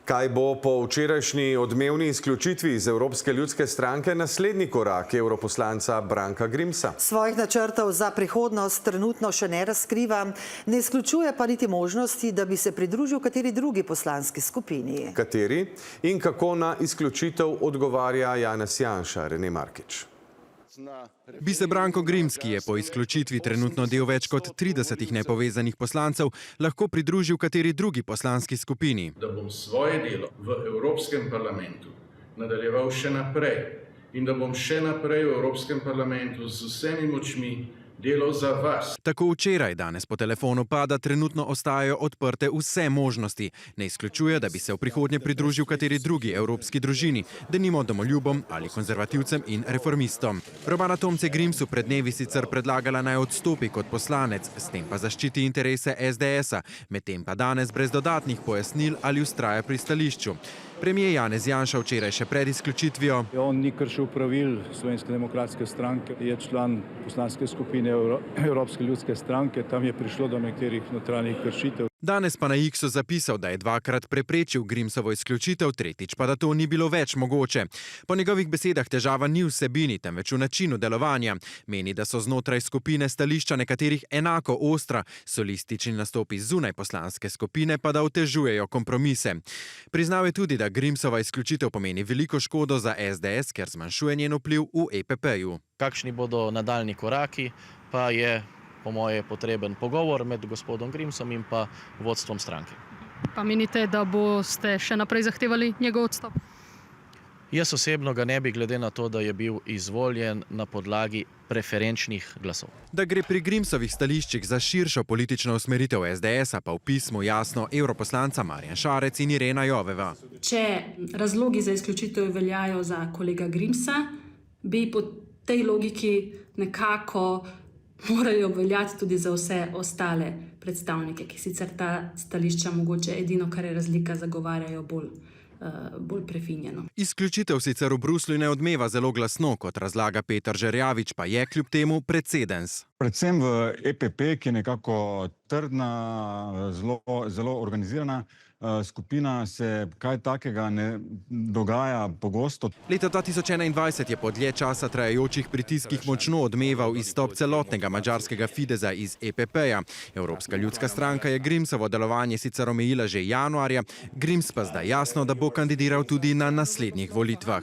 Kaj bo po včerajšnji odmevni izključitvi iz Evropske ljudske stranke naslednji korak evroposlanca Branka Grimsa? Svojih načrtov za prihodnost trenutno še ne razkriva, ne izključuje pa niti možnosti, da bi se pridružil kateri drugi poslanski skupini. Kateri in kako na izključitev odgovarja Janez Janša, Rene Markič. Bi se Branko Grims, ki je po izključitvi trenutno del več kot 30 nepovezanih poslancev, lahko pridružil kateri drugi poslanski skupini? Da bom svoje delo v Evropskem parlamentu nadaljeval še naprej in da bom še naprej v Evropskem parlamentu z vsemi močmi delal za vas. Tako včeraj, danes po telefonu pa, da trenutno ostajajo odprte vse možnosti. Ne izključuje, da bi se v prihodnje pridružil kateri drugi evropski družini, denimo domoljubom ali konzervativcem in reformistom. Romana Tomce Grimsu pred dnevi sicer predlagala naj odstopi kot poslanec, s tem pa zaščiti interese SDS-a, medtem pa danes brez dodatnih pojasnil ali vztraja pri stališču. Premijer Janez Janša včeraj še pred izključitvijo. On ni kršil pravil Slovenske demokratske stranke, je član poslanske skupine Evropske ljudske stranke, tam je prišlo do nekaterih notranjih kršitev. Danes pa na X-u zapisal, da je dvakrat preprečil Grimsovo izključitev, tretjič pa da to ni bilo več mogoče. Po njegovih besedah težava ni v vsebini, temveč v načinu delovanja. Meni, da so znotraj skupine stališča nekaterih enako ostra, solistični nastopi zunaj poslanske skupine pa da otežujejo kompromise. Priznal je tudi, da Grimsova izključitev pomeni veliko škodo za SDS, ker zmanjšuje njen vpliv v EPP-ju. Kakšni bodo nadaljni koraki, pa je po moje potreben pogovor med gospodom Grimsom in pa vodstvom stranke. Pa menite, da boste še naprej zahtevali njegov odstop? Jaz osebno ga ne bi, glede na to, da je bil izvoljen na podlagi preferenčnih glasov. Da gre pri Grimsovih stališčih za širšo politično usmeritev SDS-a, pa v pismu jasno evroposlanca Marjan Šarec in Irena Joveva. Če razlogi za izključitev veljajo za kolega Grimsa, bi po tej logiki nekako morali obveljati tudi za vse ostale predstavnike, ki sicer ta stališča mogoče edino, kar je razlika, zagovarjajo bolj prefinjeno. Izključitev sicer v Bruslju ne odmeva zelo glasno, kot razlaga Peter Žerjavič, pa je kljub temu precedens. Predvsem v EPP, ki je nekako trdna, zelo organizirana skupina, se kaj takega ne dogaja pogosto. Leta 2021 je po dlje časa trajajočih pritiskih močno odmeval izstop celotnega madžarskega Fidesa iz EPP-ja. Evropska ljudska stranka je Grimsovo delovanje sicer omejila že januarja, Grims pa zdaj jasno, da bo kandidiral tudi na naslednjih volitvah.